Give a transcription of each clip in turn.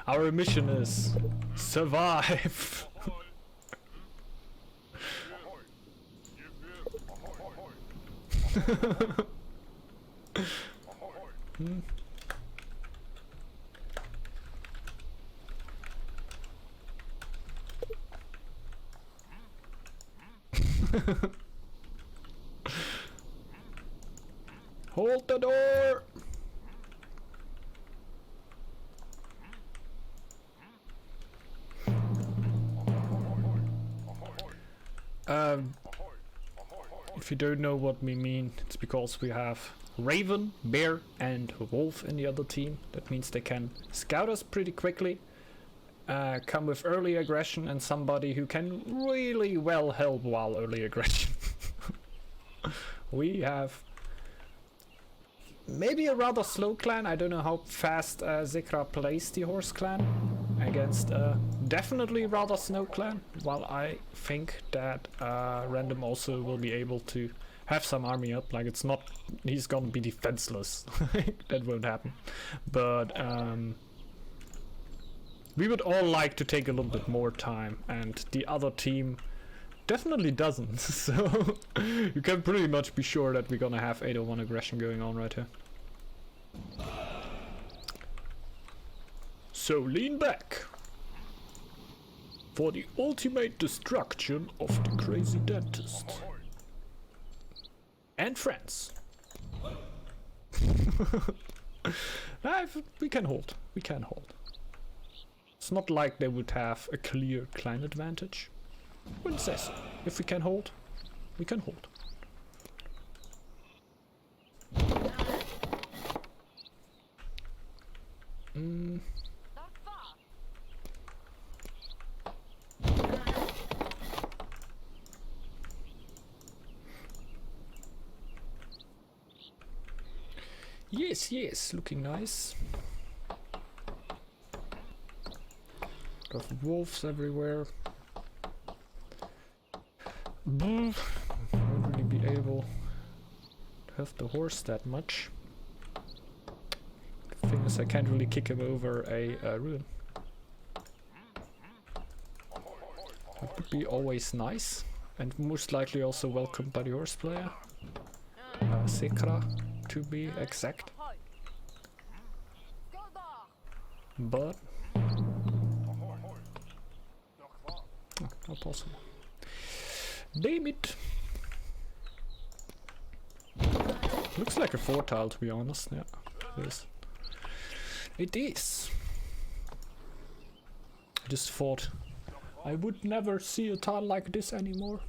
Our mission is survive. Hold the door. If you don't know what we mean, it's because we have Raven, Bear and Wolf in the other team. That means they can scout us pretty quickly, come with early aggression, and somebody who can really well help while early aggression. We have maybe a rather slow clan. I don't know how fast Zekra plays the horse clan against definitely rather slow clan, while I think that Random also will be able to have some army up. Like, it's not, he's gonna be defenseless. That won't happen. But we would all like to take a little bit more time, and the other team definitely doesn't. So you can pretty much be sure that we're gonna have 801 aggression going on right here. So lean back for the ultimate destruction of the crazy dentist and friends. We can hold. We can hold. It's not like they would have a clear clan advantage. Wouldn't say so. If we can hold, we can hold. Yes, yes, looking nice. Got wolves everywhere. Won't really be able to have the horse that much. The thing is, I can't really kick him over a ruin. That would be always nice, and most likely also welcomed by the horse player. Sekra, to be exact. But not possible. Damn it! Looks like a 4-tile, to be honest. Yeah, it is. It is. I just thought I would never see a tile like this anymore.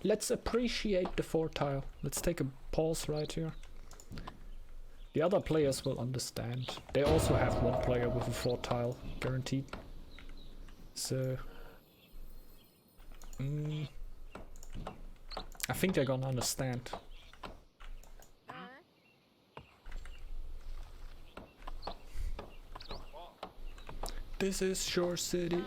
Let's appreciate the 4-tile. Let's take a pause right here. The other players will understand. They also have one player with a 4-tile guaranteed. So I think they're gonna understand. This is Shore City.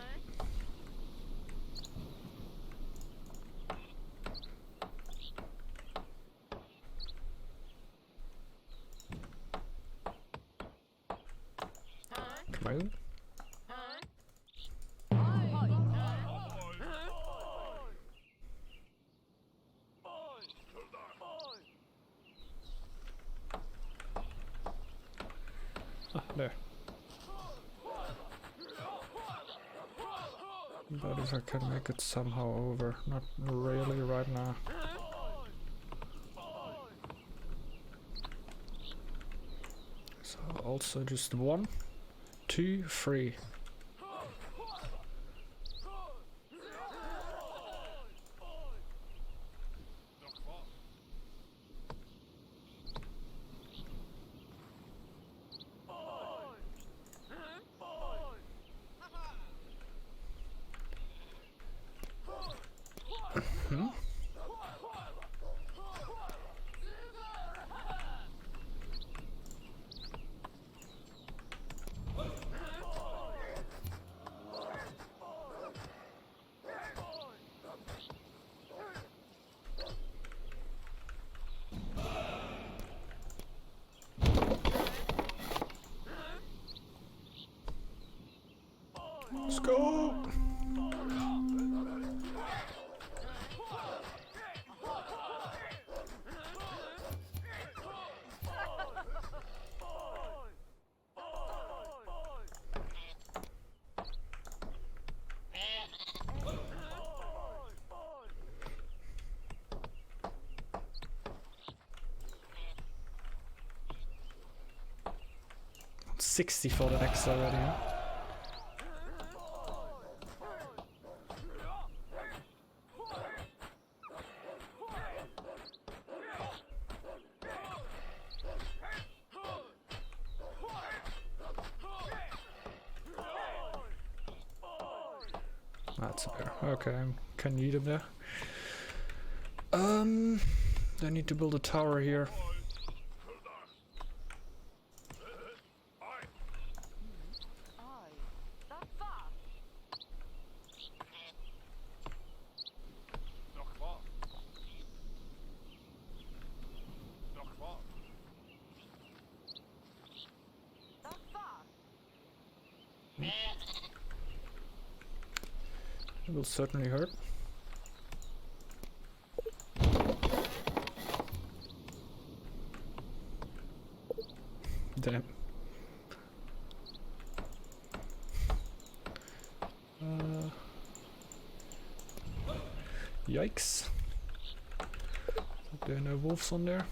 Come on. Ah, there. But if I can make it somehow over, not really right now. So also just 1, 2, 3. go! $60 for the next already, huh? That's a bear. Okay, I can need him there. I need to build a tower here. It will certainly hurt. Damn. Yikes. There are no wolves on there.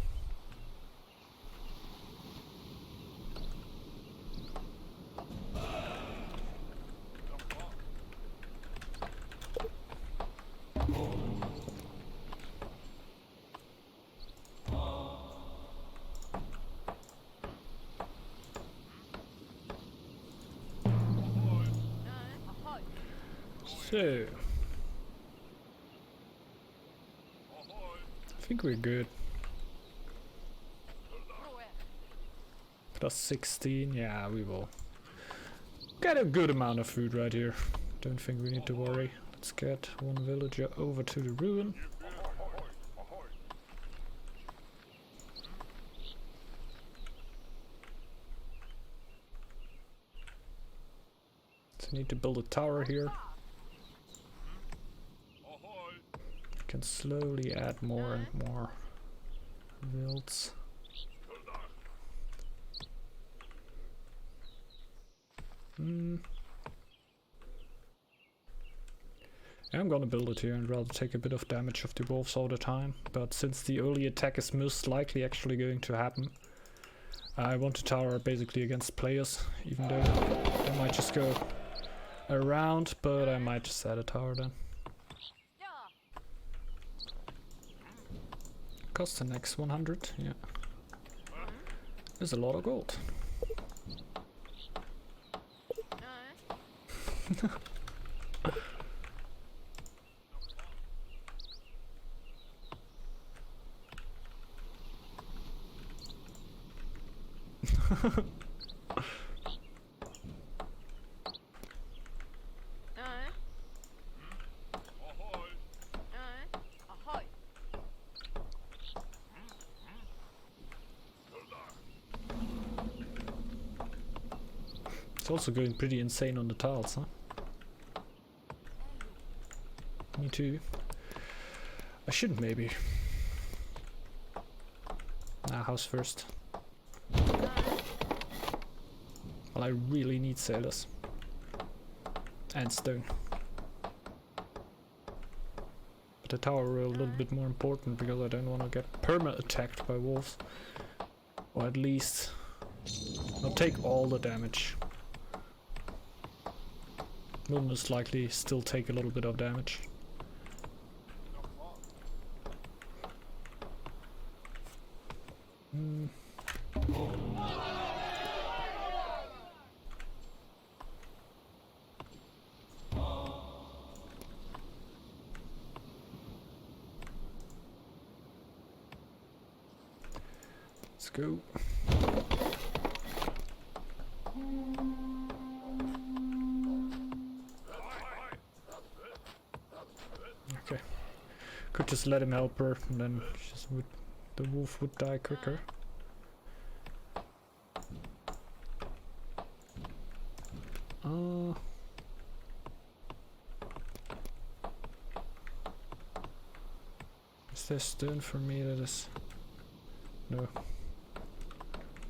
So, I think we're good. Plus 16, yeah, we will get a good amount of food right here. Don't think we need to worry. Let's get one villager over to the ruin. So need to build a tower here. Can slowly add more and more wilds. I'm gonna build it here and rather take a bit of damage of the wolves all the time, but since the early attack is most likely actually going to happen, I want to tower basically against players, even though I might just go around, but I might just add a tower then. Cost the next 100, yeah. There's a lot of gold. It's also going pretty insane on the tiles, huh? Me too. I should maybe. House first. Well, I really need sailors. And stone. But the tower are a little bit more important because I don't want to get perma attacked by wolves. Or at least not take all the damage. Will most likely still take a little bit of damage. Let's go. Okay. Could just let him help her, and then the wolf would die quicker. there stone for me that is... No.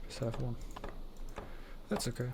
Just have one. That's okay.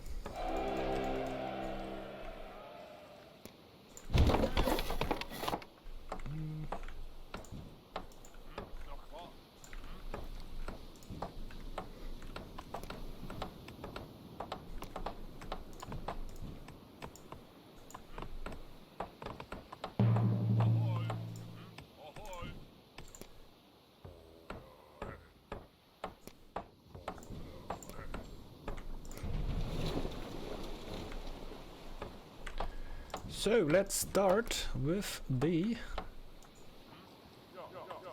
So let's start with the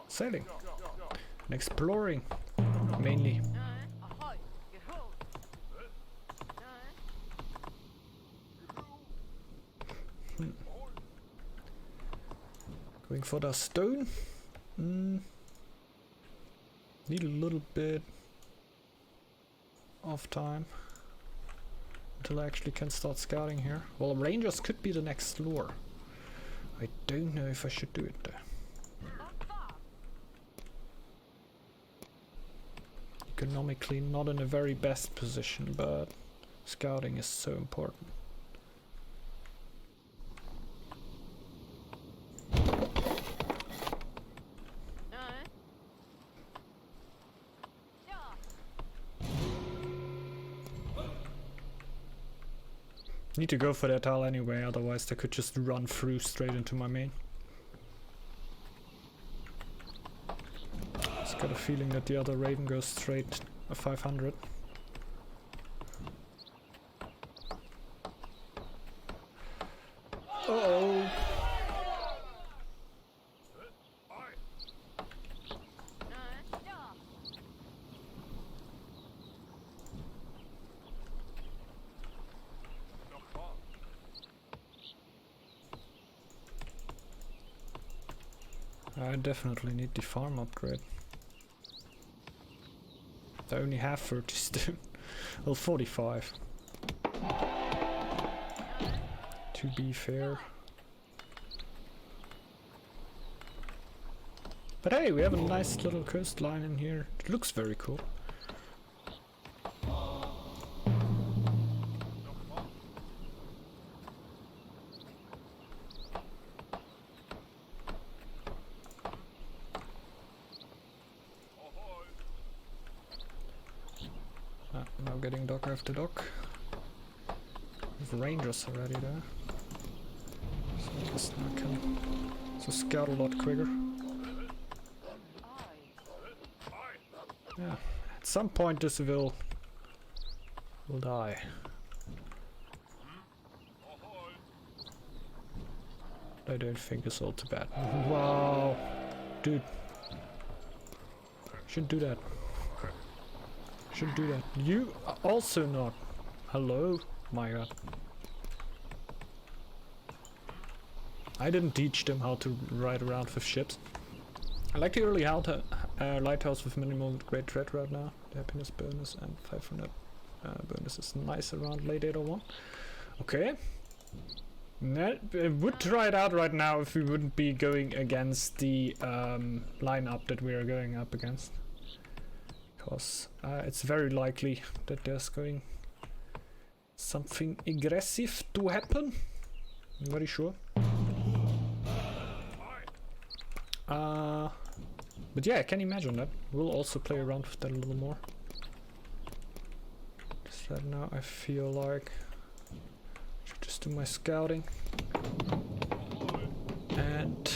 sailing and exploring mainly. Going for the stone. Need a little bit of time until I actually can start scouting here. Well, rangers could be the next lure. I don't know if I should do it though. Economically not in a very best position, but scouting is so important. Need to go for that tile anyway, otherwise they could just run through straight into my main. Just got a feeling that the other Raven goes straight 500. Uh-oh! I definitely need the farm upgrade. I only have 30 stone. Well, 45. To be fair. But hey, we have a nice little coastline in here. It looks very cool. Now getting dock after dock. With rangers already there. So I guess now I can scout a lot quicker. Yeah, at some point this will die. I don't think it's all too bad. Wow, dude. Shouldn't do that. Shouldn't do that. You also not. Hello? My god. I didn't teach them how to ride around with ships. I like the early lighthouse with minimal great threat right now. The happiness bonus and 500 bonus is nice around late 801. Okay. I would try it out right now if we wouldn't be going against the lineup that we are going up against. Because it's very likely that there's going something aggressive to happen. I'm very sure. But yeah, I can imagine that. We'll also play around with that a little more. Just right now I feel like I should just do my scouting. And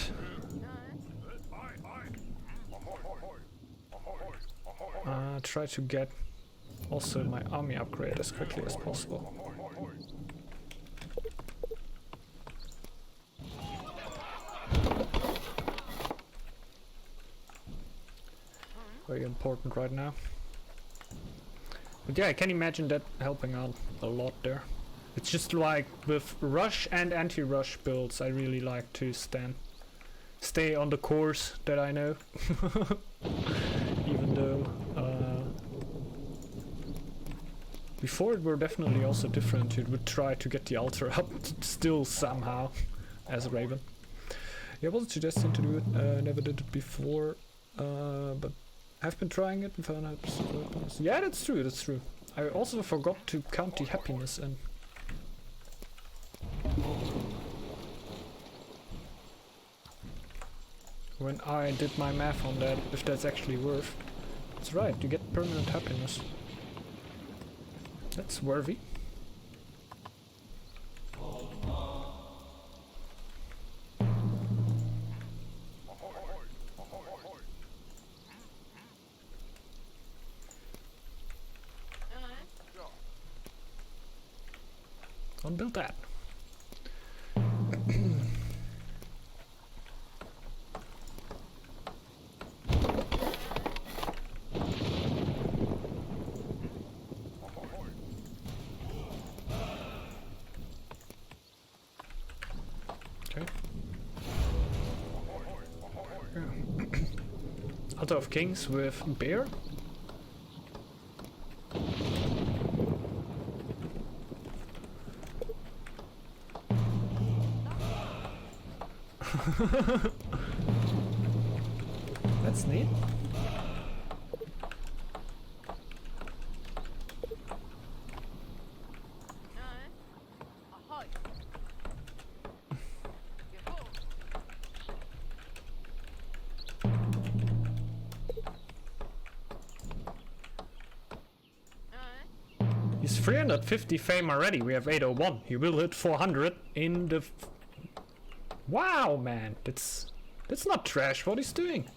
try to get also my army upgrade as quickly as possible. Very important right now. But yeah, I can imagine that helping out a lot there. It's just like with rush and anti-rush builds, I really like to stay on the course that I know. Even though before it were definitely also different. It would try to get the altar up still somehow as a Raven. Yeah, I wasn't suggesting to do it, never did it before. but I've been trying it and found out. Yeah, that's true. That's true. I also forgot to count the happiness and. When I did my math on that, if that's actually worth. That's right, you get permanent happiness. That's worthy. Don't build that. Out of kings with bear. That's neat. He's 350 fame already. We have 801. He will hit 400 in the. Wow, man, that's not trash. What he's doing.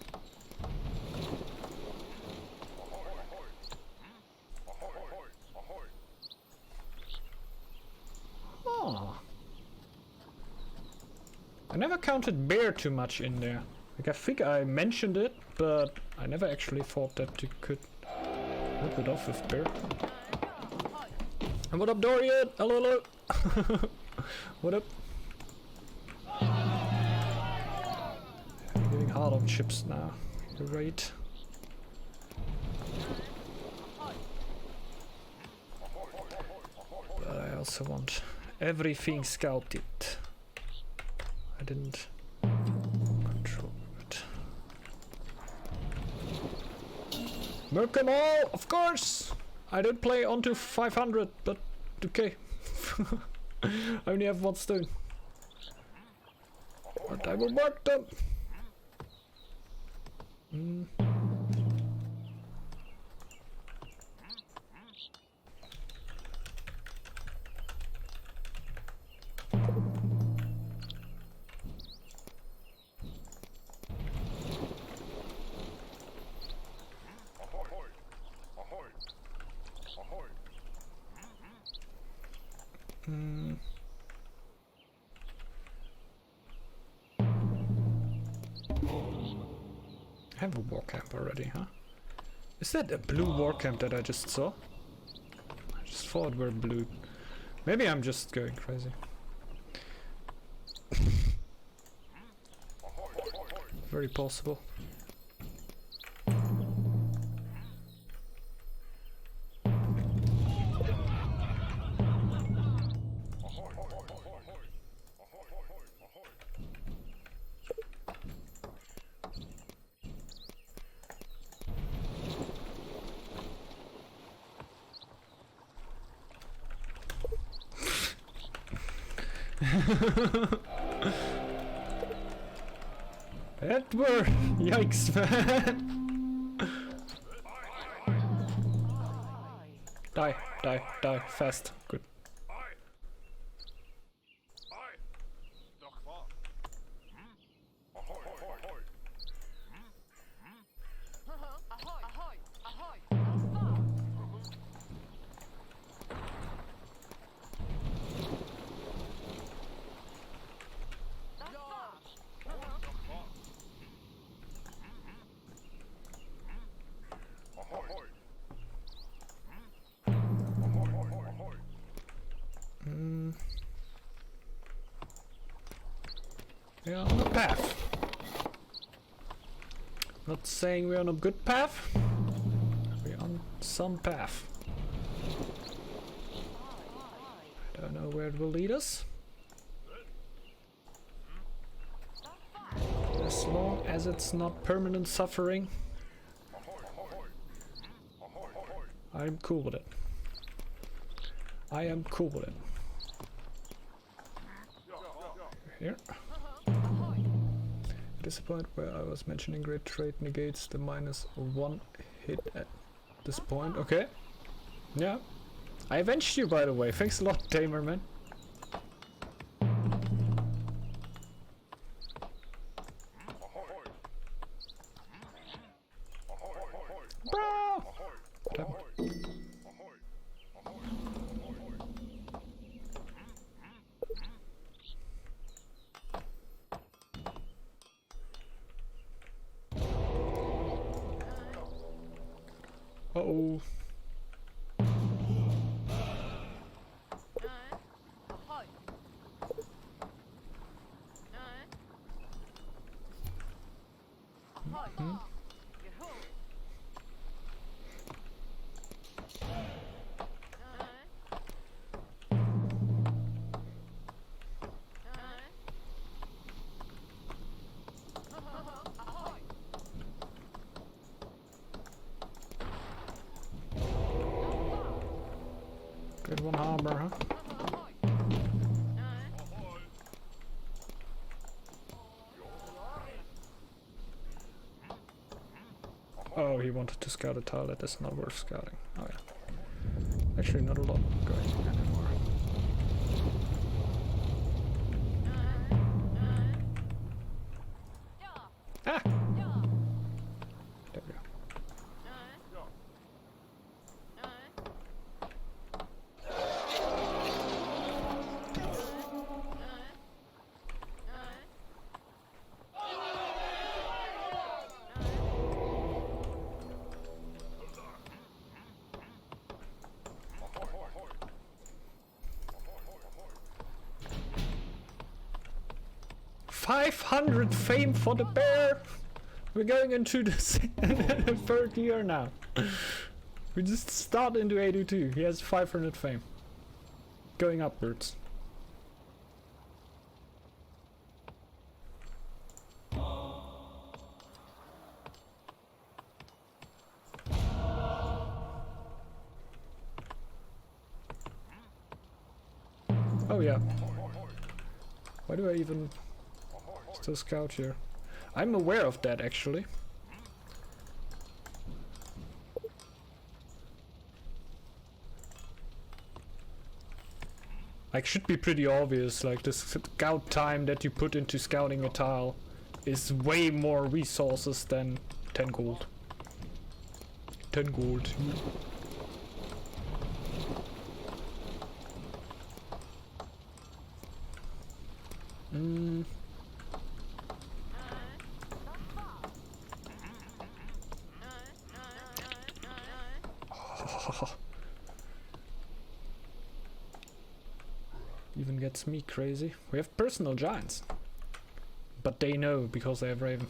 Oh. I never counted bear too much in there. Like I think I mentioned it, but I never actually thought that you could rip it off with bear. And what up, Dorian? Hello, hello. What up? I'm getting hard on chips now. Great. But I also want everything sculpted. I didn't control it. Milk them all, of course! I don't play onto 500, but okay. I only have one stone. But I will mark them. I have a war camp already, huh? Is that a blue war camp that I just saw? I just thought we're blue. Maybe I'm just going crazy. Very possible. Edward! Yikes, man! Die, die, die, fast. Good. We are on a path. Not saying we're on a good path. We're on some path. I don't know where it will lead us. As long as it's not permanent suffering, I'm cool with it. I am cool with it. Here. At this point where I was mentioning great trade negates the -1 hit at this point. Okay. Yeah. I avenged you, by the way. Thanks a lot, Tamer, man. Bro! Uh-oh. Good one, harbor, huh? Oh, he wanted to scout a tile that is not worth scouting. Oh yeah. Actually, not a lot going on anymore. Ah! There we go. $500 fame for the bear! We're going into the third year now. We just start into 82. He has 500 fame. Going upwards. Oh yeah. Why do I even still scout here? I'm aware of that actually. Like, should be pretty obvious, like the scout time that you put into scouting a tile is way more resources than 10 gold. 10 gold. Even gets me crazy. We have personal giants. But they know because they have Raven.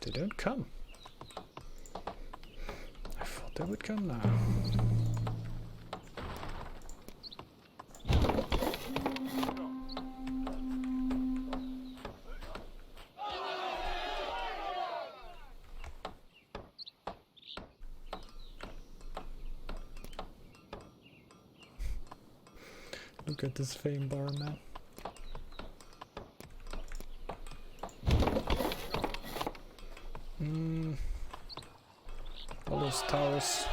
They don't come. I thought they would come now. Look at this fame bar now. All those towers.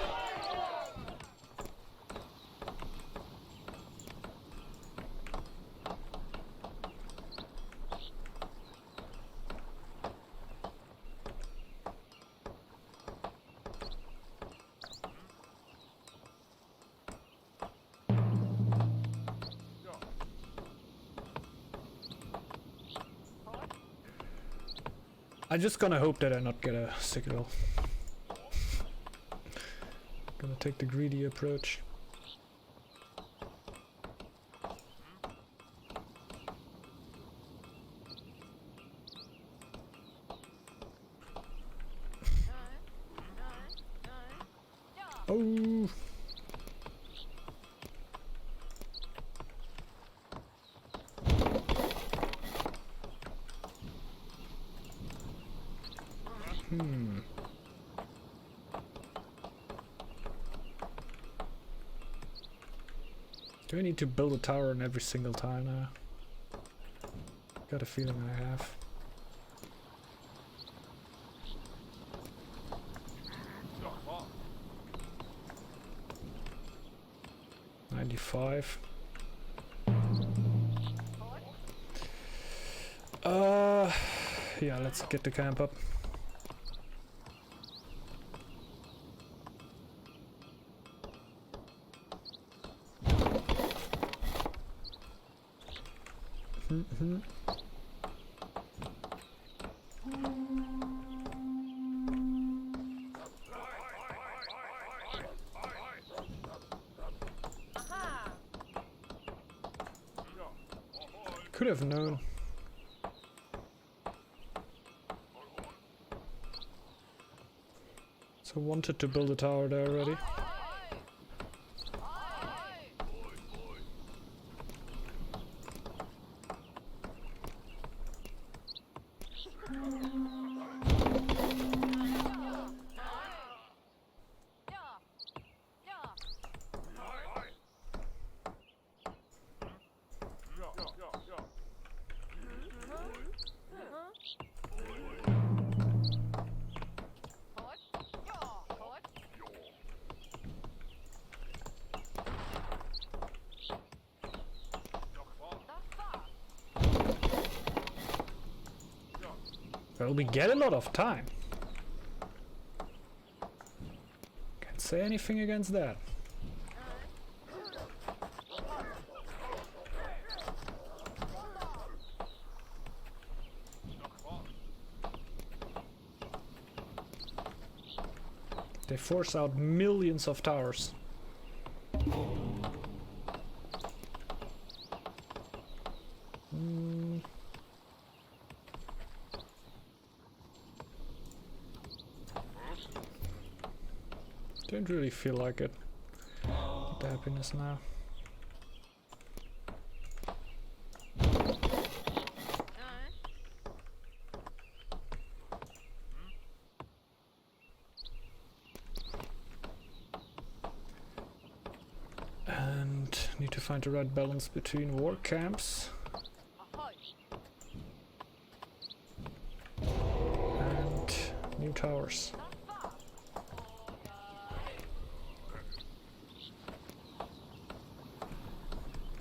I'm just gonna hope that I not get a signal. Gonna take the greedy approach. Oh. Do I need to build a tower in every single time now? Got a feeling I have. $95. Yeah, let's get the camp up. Could have known. So wanted to build a tower there already. Well, we get a lot of time. Can't say anything against that. They force out millions of towers. Don't really feel like it. The happiness now. And need to find the right balance between war camps and new towers.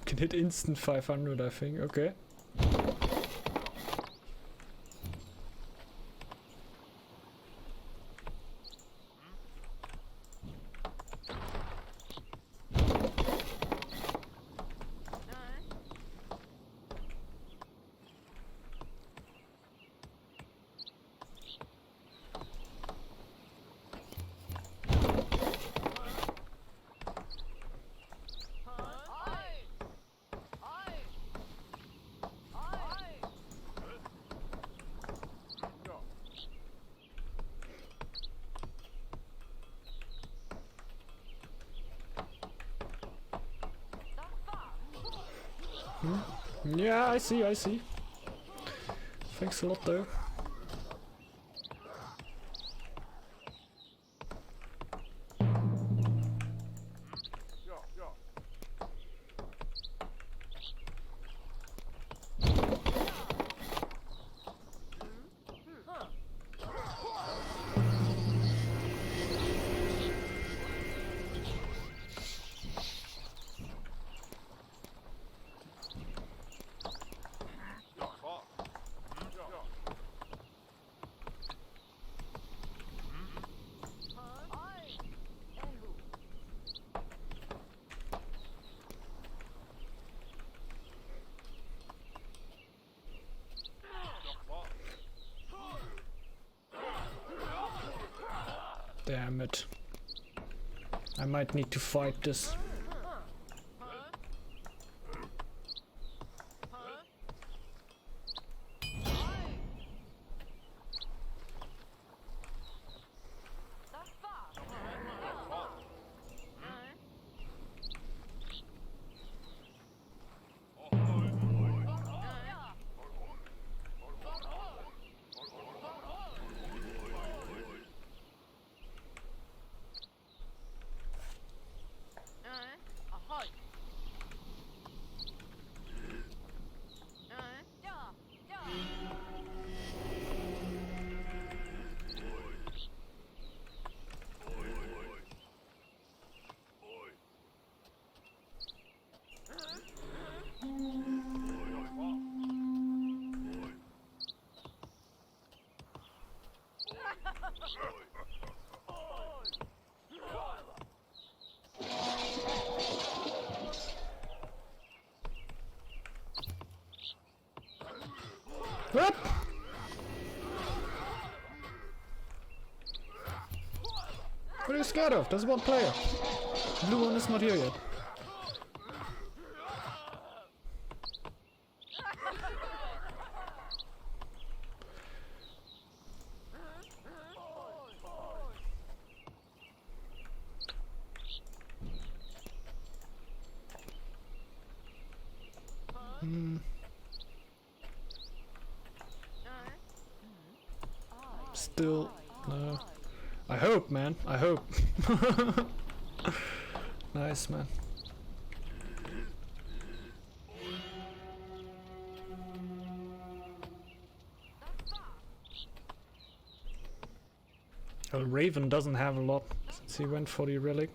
Can hit instant 500, I think. Okay. Yeah, I see, I see. Thanks a lot though. Damn it. I might need to fight this. What? What are you scared of? There's one player. The blue one is not here yet. Still, no. I hope, man. I hope. Nice, man. Well, Raven doesn't have a lot since he went for the relic.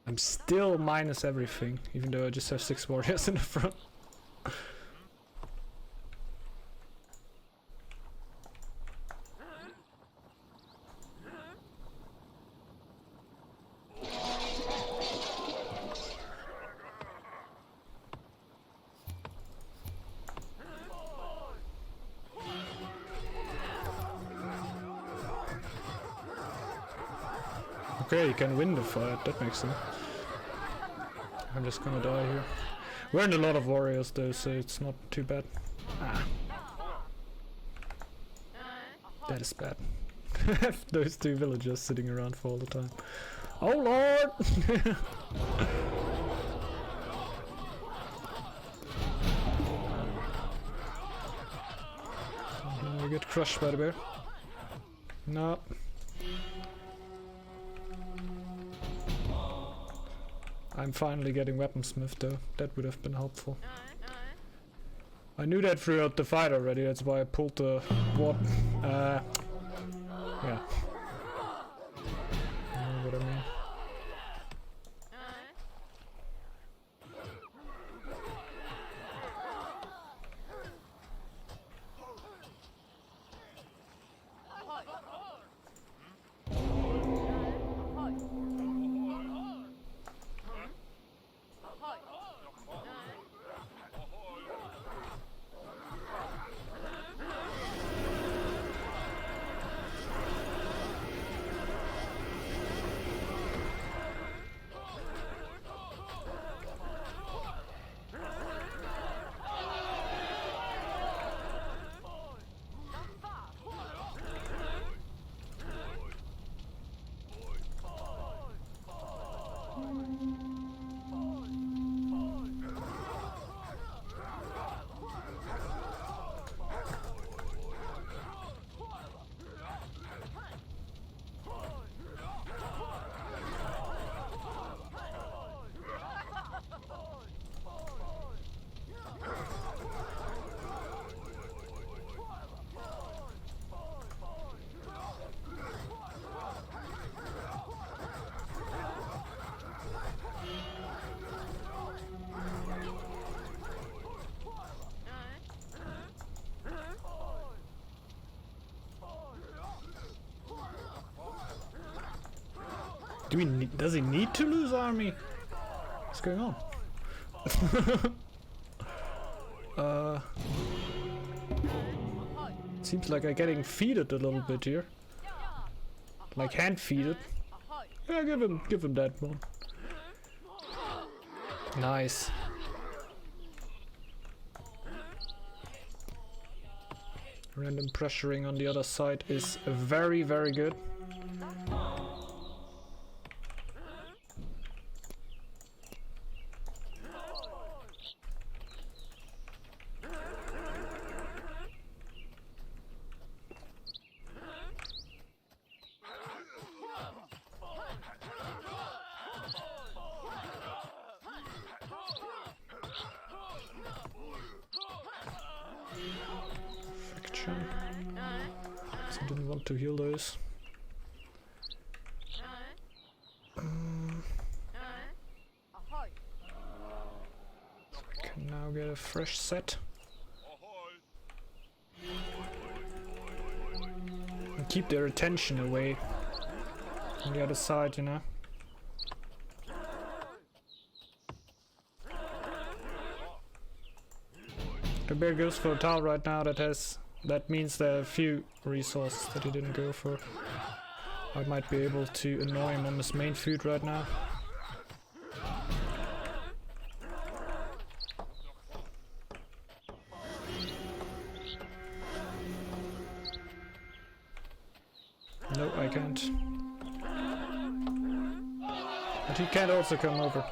I'm still minus everything, even though I just have 6 warriors in the front. Okay, you can win the fight, that makes sense. I'm just gonna die here. We're in a lot of warriors though, so it's not too bad. Ah. That is bad. Those 2 villagers sitting around for all the time. Oh lord! We get crushed by the bear. No. I'm finally getting weaponsmith though, that would have been helpful. I knew that throughout the fight already, that's why I pulled the what, yeah. You know what I mean. Does he need to lose army? What's going on? Seems like I'm getting feeded a little bit here. Like hand feeded. Yeah, give him that one. Nice. Random pressuring on the other side is very, very good. So I didn't want to heal those. So we can now get a fresh set. And keep their attention away on the other side, you know. The bear goes for a towel right now. That means there are a few resources that he didn't go for. I might be able to annoy him on his main food right now. No, I can't. But he can also come over.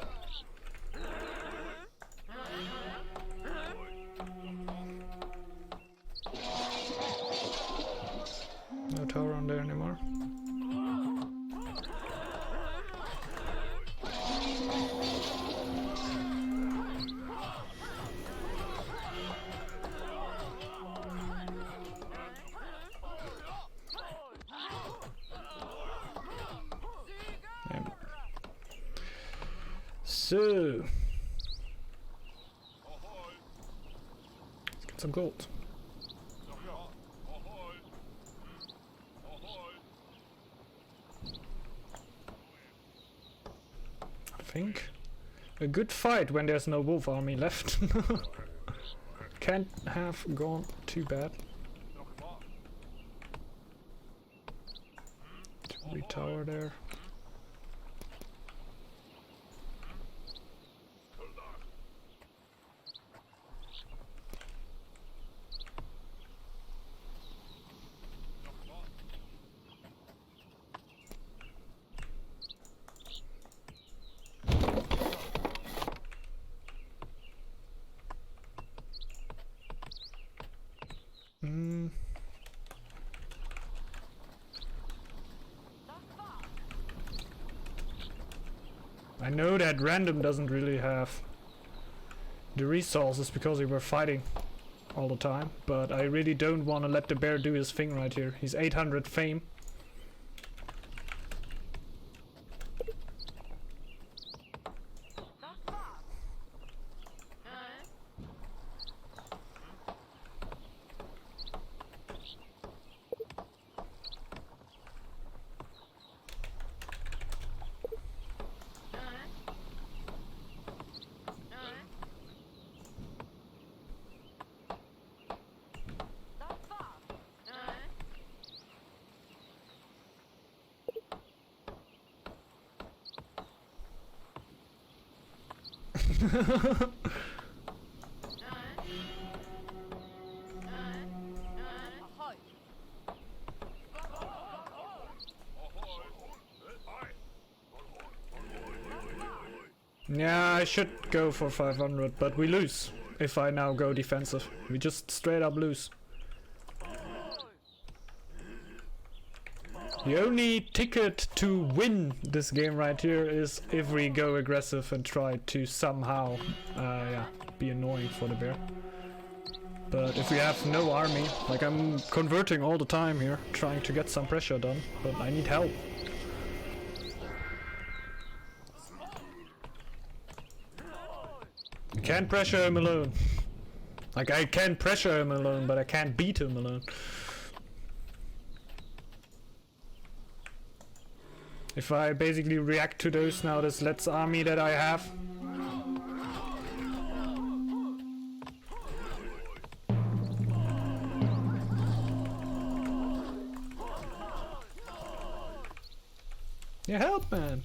No tower on there anymore. So, let's get some gold. I think a good fight when there's no wolf army left. Can't have gone too bad. Two tower there. I know that random doesn't really have the resources because we were fighting all the time, but I really don't want to let the bear do his thing right here. He's 800 fame. Yeah, I should go for 500, but we lose if I now go defensive. We just straight up lose. The only ticket to win this game right here is if we go aggressive and try to somehow be annoying for the bear. But if we have no army, like I'm converting all the time here, trying to get some pressure done, but I need help. Can't pressure him alone. Like I can pressure him alone, but I can't beat him alone. If I basically react to those now, this Let's army that I have. Yeah, help, man.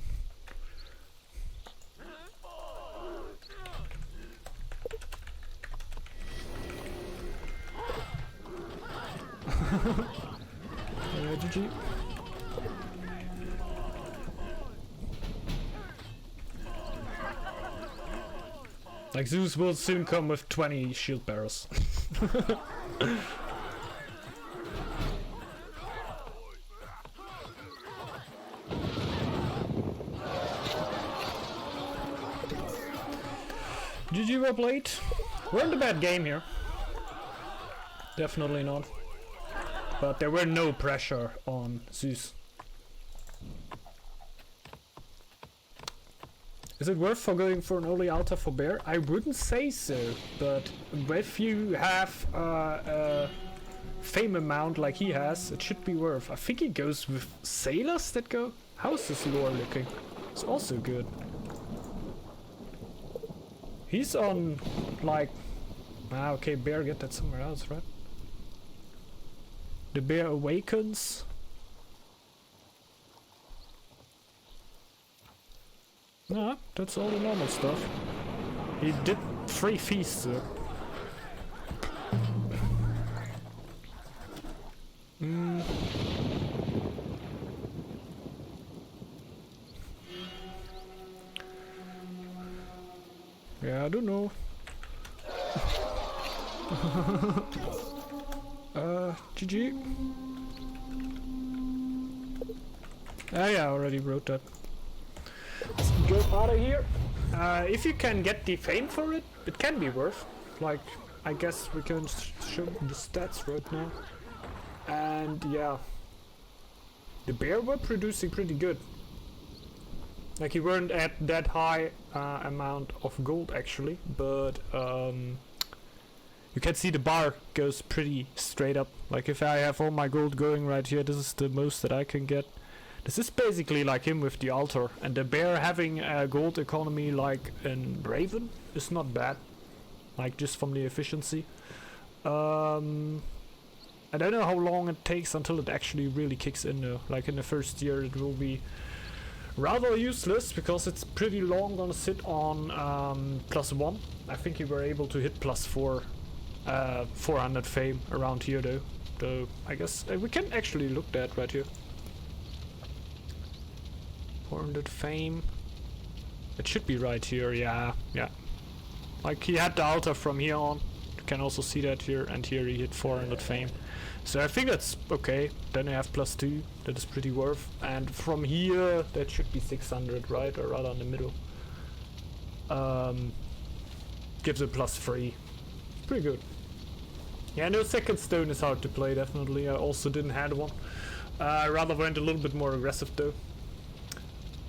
GG. Like, Zeus will soon come with 20 shield bearers. GG, well played. We're in the bad game here. Definitely not. But there were no pressure on Zeus. Is it worth for going for an early altar for bear? I wouldn't say so, but if you have a fame amount like he has, it should be worth. I think he goes with sailors that go. How's this lore looking? It's also good. He's on like... Ah, okay, bear get that somewhere else, right? The bear awakens. Nah, that's all the normal stuff. He did 3 feasts though. Yeah, I don't know. GG. Ah yeah, I already wrote that. Let's go out of here. If you can get the fame for it, it can be worth. Like, I guess we can show the stats right now. And yeah, the bear were producing pretty good. Like, he weren't at that high amount of gold actually, but you can see the bar goes pretty straight up. Like, if I have all my gold going right here, this is the most that I can get. This is basically like him with the altar, and the bear having a gold economy like in Raven is not bad, like just from the efficiency. I don't know how long it takes until it actually really kicks in though. Like in the first year it will be rather useless because it's pretty long gonna sit on +1. I think you were able to hit +4, 400 fame around here though. So I guess we can actually look that right here. 400 fame. It should be right here, yeah. Like, he had the altar from here on. You can also see that here, and here he hit 400 fame. So I think that's okay. Then I have +2, that is pretty worth. And from here, that should be 600, right? Or rather in the middle. Gives a +3. Pretty good. Yeah, no, second stone is hard to play, definitely. I also didn't have one. I rather went a little bit more aggressive though.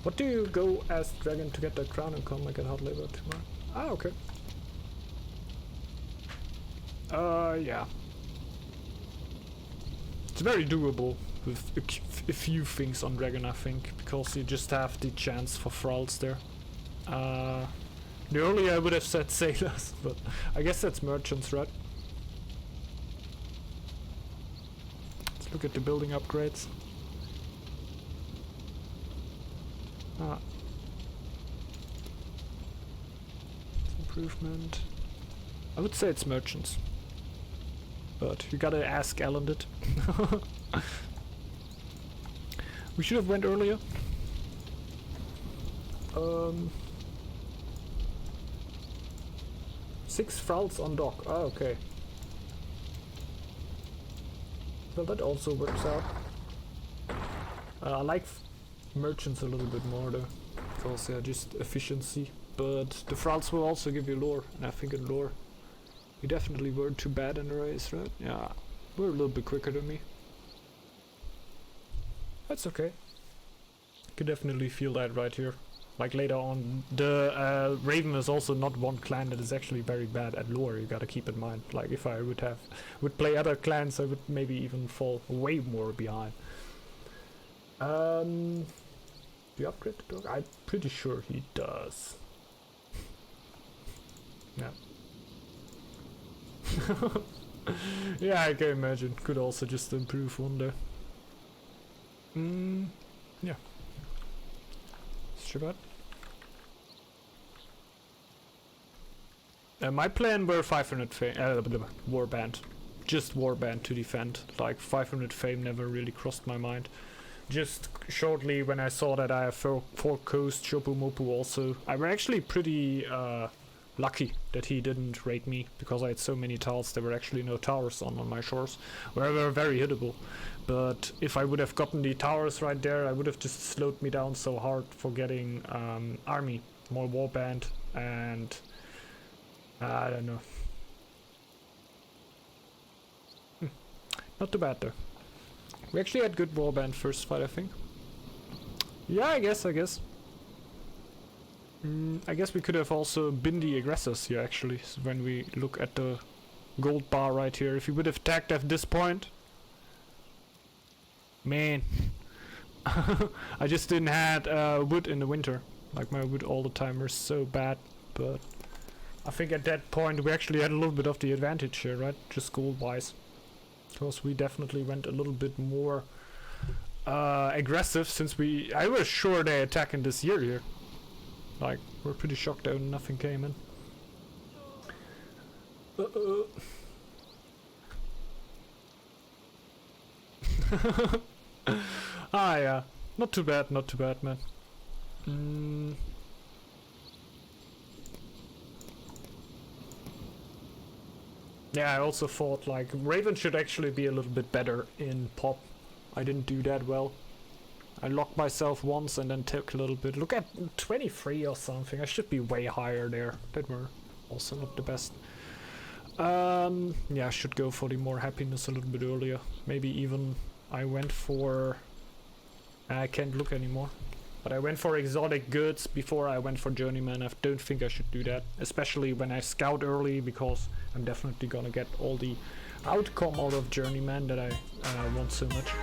What do you go as dragon to get that crown and come like a hard labor tomorrow? Ah, okay. Yeah. It's very doable with a few things on dragon, I think, because you just have the chance for thralls there. The earlier I would have said sailors, but I guess that's merchants, right? Let's look at the building upgrades. Ah. Improvement. I would say it's merchants. But you gotta ask Alan it. We should have went earlier. 6 thralls on dock. Ah, okay. Well, that also works out. I like merchants a little bit more though, because yeah, just efficiency. But the thralls will also give you lore, and I think in lore you definitely weren't too bad in the race, right? Yeah, we're a little bit quicker than me. That's okay. You can definitely feel that right here. Like later on, the Raven is also not one clan that is actually very bad at lore. You gotta keep in mind. Like if I would play other clans, I would maybe even fall way more behind. Do you upgrade the dog? I'm pretty sure he does. Yeah. Yeah, I can imagine. Could also just improve one there. Yeah. Sure. My plan were 500 fame, warband. Just warband to defend. Like 500 fame never really crossed my mind. Just shortly when I saw that I have 4 coast, Chopu Mopu also. I were actually pretty lucky that he didn't raid me, because I had so many tiles. There were actually no towers on my shores, where they were very hittable. But if I would have gotten the towers right there, I would have just slowed me down so hard for getting army, more warband, and I don't know. Not too bad though. We actually had good warband first fight, I think. Yeah, I guess. I guess we could have also been the aggressors here actually, so when we look at the gold bar right here. If we would have tagged at this point, man. I just didn't had wood in the winter. Like my wood all the time were so bad, but I think at that point we actually had a little bit of the advantage here, right? Just gold wise. Because we definitely went a little bit more aggressive, since I was sure they attacking this year here. Like, we're pretty shocked that nothing came in. Ah, yeah. Not too bad, man. Yeah, I also thought like Raven should actually be a little bit better in pop. I didn't do that well. I locked myself once and then took a little bit. Look at 23 or something. I should be way higher there. That were also not the best. Yeah, I should go for the more happiness a little bit earlier. Maybe even I went for... I can't look anymore. But I went for exotic goods before I went for journeyman. I don't think I should do that, especially when I scout early, because I'm definitely gonna get all the outcome out of journeyman that I want so much.